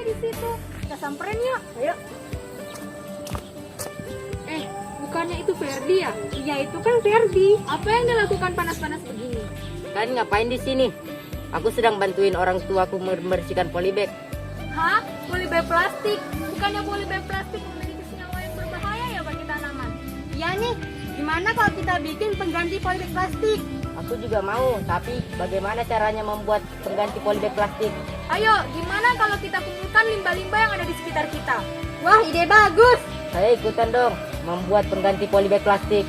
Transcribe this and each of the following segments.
di situ. Kita samperin yuk. Ayo. Bukannya itu Ferdi ya? Iya, itu kan Ferdi. Apa yang dilakukan panas-panas begini? Kan ngapain di sini? Aku sedang bantuin orang tuaku membersihkan polybag. Hah? Polybag plastik? Bukannya polybag plastik memiliki senyawa yang berbahaya ya bagi tanaman? Iya nih, gimana kalau kita bikin pengganti polybag plastik? Aku juga mau, tapi bagaimana caranya membuat pengganti polybag plastik? Ayo, gimana kalau kita kumpulkan limbah-limbah yang ada di sekitar kita? Wah, ide bagus! Saya ikutan dong, membuat pengganti polybag plastik.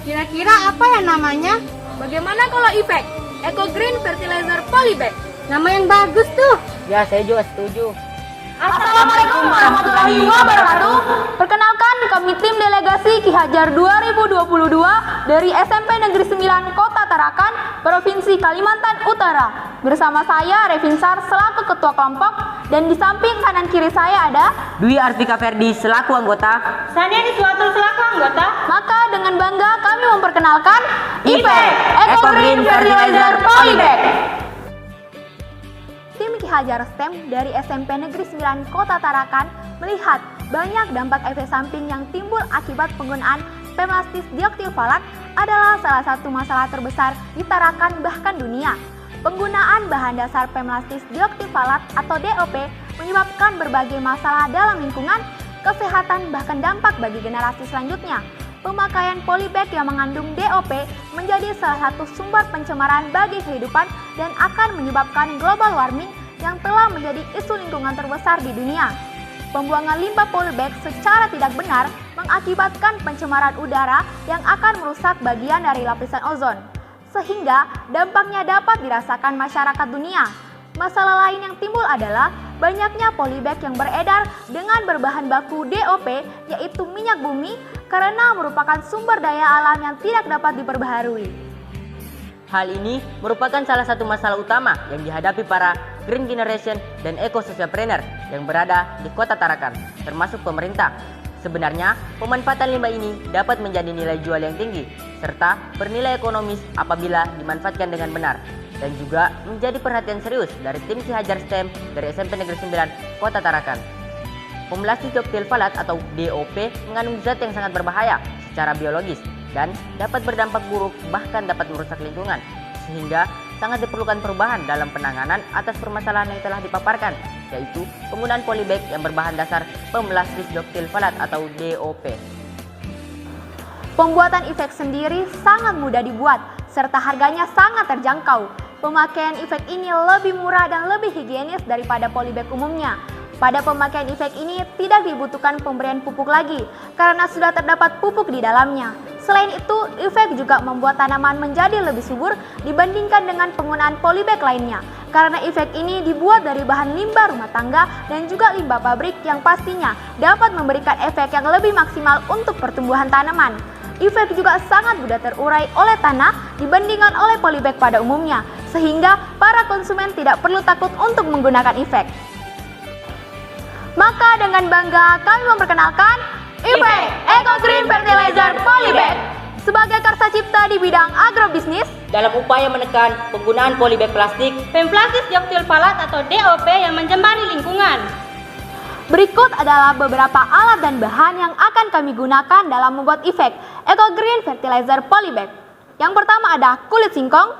Kira-kira apa ya namanya? Bagaimana kalau efek? Eco Green Fertilizer Polybag. Nama yang bagus tuh. Ya, saya juga setuju. Assalamualaikum warahmatullahi wabarakatuh. Perkenalkan, kami tim delegasi Ki Hajar 2022 dari SMP Negeri 9 Kota Tarakan, Provinsi Kalimantan Utara. Bersama saya Revinsar selaku ketua kelompok dan di samping kanan kiri saya ada Dwi Arvika Ferdi selaku anggota. Sania Niswatul selaku anggota. Maka dengan bangga kami memperkenalkan IPEK Eco Green Fertilizer Polybag. Tim Ki Hajar STEM dari SMP Negeri 9 Kota Tarakan melihat banyak dampak efek samping yang timbul akibat penggunaan pemlastis dioktilfalat adalah salah satu masalah terbesar di Tarakan bahkan dunia. Penggunaan bahan dasar pemlastis dioktilfalat atau DOP menyebabkan berbagai masalah dalam lingkungan, kesehatan bahkan dampak bagi generasi selanjutnya. Pemakaian polybag yang mengandung DOP menjadi salah satu sumber pencemaran bagi kehidupan dan akan menyebabkan global warming yang telah menjadi isu lingkungan terbesar di dunia. Pembuangan limbah polybag secara tidak benar mengakibatkan pencemaran udara yang akan merusak bagian dari lapisan ozon, sehingga dampaknya dapat dirasakan masyarakat dunia. Masalah lain yang timbul adalah banyaknya polybag yang beredar dengan berbahan baku DOP, yaitu minyak bumi, karena merupakan sumber daya alam yang tidak dapat diperbaharui. Hal ini merupakan salah satu masalah utama yang dihadapi para Green Generation dan Eco-Socialpreneur yang berada di Kota Tarakan, termasuk pemerintah. Sebenarnya, pemanfaatan limbah ini dapat menjadi nilai jual yang tinggi, serta bernilai ekonomis apabila dimanfaatkan dengan benar, dan juga menjadi perhatian serius dari tim Ki Hajar STEM dari SMP Negeri 9 Kota Tarakan. Pemlastis dioktilfalat atau DOP mengandung zat yang sangat berbahaya secara biologis dan dapat berdampak buruk bahkan dapat merusak lingkungan, sehingga sangat diperlukan perubahan dalam penanganan atas permasalahan yang telah dipaparkan, yaitu penggunaan polybag yang berbahan dasar pemlastis dioktilfalat atau DOP. Pembuatan efek sendiri sangat mudah dibuat, serta harganya sangat terjangkau. Pemakaian efek ini lebih murah dan lebih higienis daripada polybag umumnya. Pada pemakaian efek ini tidak dibutuhkan pemberian pupuk lagi, karena sudah terdapat pupuk di dalamnya. Selain itu, efek juga membuat tanaman menjadi lebih subur dibandingkan dengan penggunaan polybag lainnya, karena efek ini dibuat dari bahan limbah rumah tangga dan juga limbah pabrik yang pastinya dapat memberikan efek yang lebih maksimal untuk pertumbuhan tanaman. Efek juga sangat mudah terurai oleh tanah dibandingkan oleh polybag pada umumnya, sehingga para konsumen tidak perlu takut untuk menggunakan efek. Maka dengan bangga kami memperkenalkan IPEK Eco Green Fertilizer Polybag sebagai karsa cipta di bidang agrobisnis Dalam upaya menekan penggunaan polybag plastik, pemplastis dioktilfalat atau DOP yang mencemari lingkungan. Berikut adalah beberapa alat dan bahan yang akan kami gunakan dalam membuat efek Eco Green Fertilizer Polybag. Yang pertama ada kulit singkong,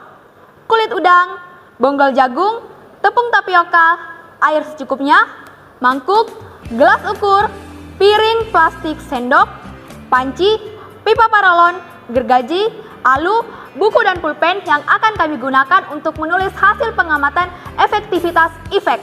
kulit udang, bonggol jagung, tepung tapioka, air secukupnya, mangkuk, gelas ukur, piring plastik sendok, panci, pipa paralon, gergaji, alu, buku dan pulpen yang akan kami gunakan untuk menulis hasil pengamatan efektivitas efek.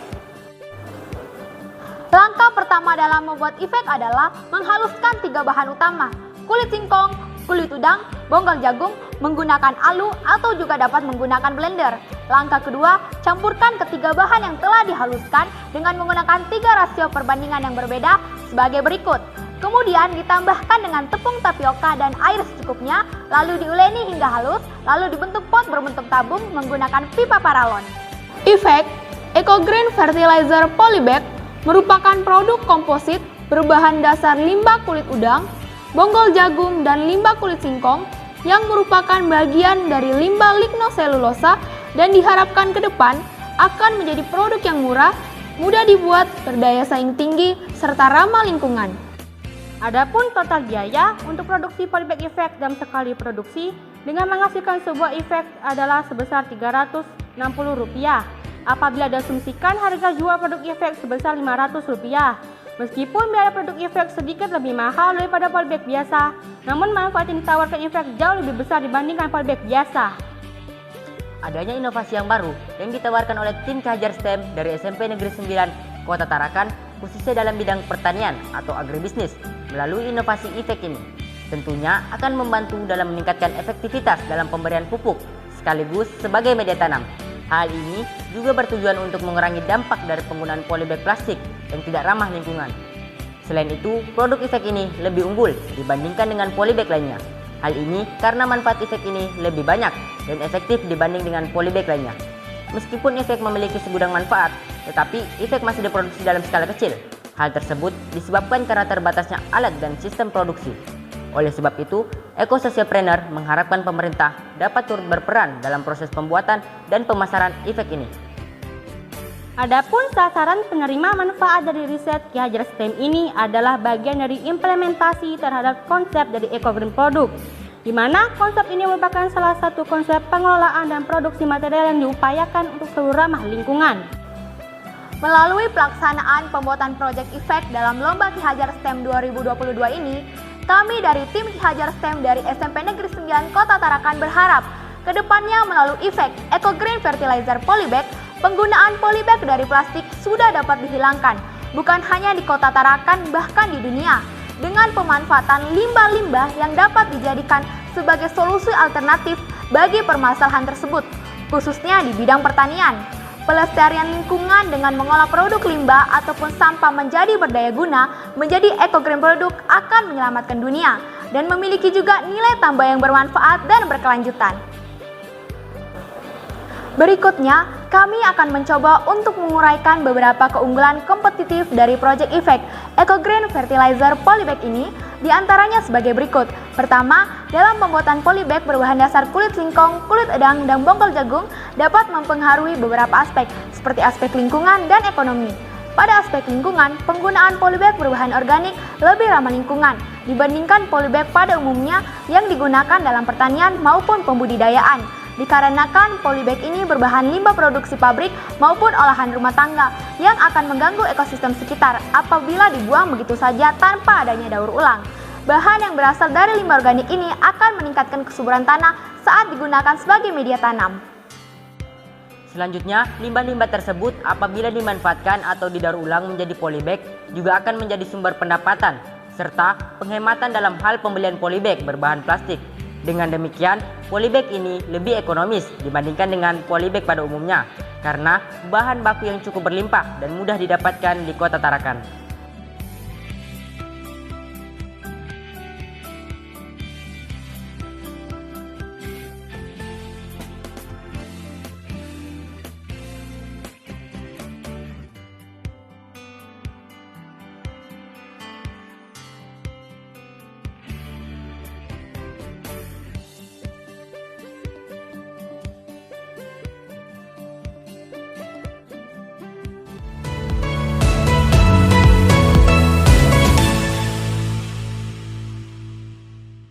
Langkah pertama dalam membuat efek adalah menghaluskan 3 bahan utama, kulit singkong, kulit udang, bonggol jagung, menggunakan alu atau juga dapat menggunakan blender. Langkah kedua, campurkan ketiga bahan yang telah dihaluskan dengan menggunakan 3 rasio perbandingan yang berbeda sebagai berikut. Kemudian ditambahkan dengan tepung tapioka dan air secukupnya, lalu diuleni hingga halus, lalu dibentuk pot berbentuk tabung menggunakan pipa paralon. Efek Eco Green Fertilizer Polybag merupakan produk komposit berbahan dasar limbah kulit udang, bonggol jagung, dan limbah kulit singkong yang merupakan bagian dari limbah lignoselulosa dan diharapkan ke depan akan menjadi produk yang murah mudah dibuat, berdaya saing tinggi, serta ramah lingkungan. Adapun total biaya untuk produksi polybag effect dalam sekali produksi dengan menghasilkan sebuah efek adalah sebesar Rp360 apabila diasumsikan harga jual produk efek sebesar Rp500. Meskipun biaya produk efek sedikit lebih mahal daripada polybag biasa, namun manfaat yang ditawarkan efek jauh lebih besar dibandingkan polybag biasa. Adanya inovasi yang baru yang ditawarkan oleh tim Ki Hajar STEM dari SMP Negeri 9 Kota Tarakan khususnya dalam bidang pertanian atau agribisnis melalui inovasi efek ini. Tentunya akan membantu dalam meningkatkan efektivitas dalam pemberian pupuk sekaligus sebagai media tanam. Hal ini juga bertujuan untuk mengurangi dampak dari penggunaan polybag plastik yang tidak ramah lingkungan. Selain itu, produk efek ini lebih unggul dibandingkan dengan polybag lainnya. Hal ini karena manfaat efek ini lebih banyak dan efektif dibanding dengan polybag lainnya. Meskipun efek memiliki segudang manfaat, tetapi efek masih diproduksi dalam skala kecil. Hal tersebut disebabkan karena terbatasnya alat dan sistem produksi. Oleh sebab itu, Ecosocialpreneur mengharapkan pemerintah dapat turut berperan dalam proses pembuatan dan pemasaran efek ini. Adapun sasaran penerima manfaat dari riset Ki Hajar STEM ini adalah bagian dari implementasi terhadap konsep dari Eco-Green Product, di mana konsep ini merupakan salah satu konsep pengelolaan dan produksi material yang diupayakan untuk selalu ramah lingkungan. Melalui pelaksanaan pembuatan proyek efek dalam Lomba Ki Hajar STEM 2022 ini, kami dari tim Ki Hajar STEM dari SMP Negeri 9 Kota Tarakan berharap kedepannya melalui efek Eco Green Fertilizer Polybag, penggunaan polybag dari plastik sudah dapat dihilangkan, bukan hanya di Kota Tarakan bahkan di dunia, dengan pemanfaatan limbah-limbah yang dapat dijadikan sebagai solusi alternatif bagi permasalahan tersebut, khususnya di bidang pertanian. Pelestarian lingkungan dengan mengolah produk limbah ataupun sampah menjadi berdaya guna menjadi eco-green produk akan menyelamatkan dunia dan memiliki juga nilai tambah yang bermanfaat dan berkelanjutan. Berikutnya, kami akan mencoba untuk menguraikan beberapa keunggulan kompetitif dari Project Effect Eco Green Fertilizer Polybag ini, diantaranya sebagai berikut. Pertama, dalam pembuatan polybag berbahan dasar kulit singkong, kulit udang, dan bongkol jagung dapat mempengaruhi beberapa aspek, seperti aspek lingkungan dan ekonomi. Pada aspek lingkungan, penggunaan polybag berbahan organik lebih ramah lingkungan dibandingkan polybag pada umumnya yang digunakan dalam pertanian maupun pembudidayaan. Dikarenakan polybag ini berbahan limbah produksi pabrik maupun olahan rumah tangga yang akan mengganggu ekosistem sekitar apabila dibuang begitu saja tanpa adanya daur ulang. Bahan yang berasal dari limbah organik ini akan meningkatkan kesuburan tanah saat digunakan sebagai media tanam. Selanjutnya, limbah-limbah tersebut apabila dimanfaatkan atau didaur ulang menjadi polybag juga akan menjadi sumber pendapatan serta penghematan dalam hal pembelian polybag berbahan plastik. Dengan demikian, polybag ini lebih ekonomis dibandingkan dengan polybag pada umumnya karena bahan baku yang cukup berlimpah dan mudah didapatkan di Kota Tarakan.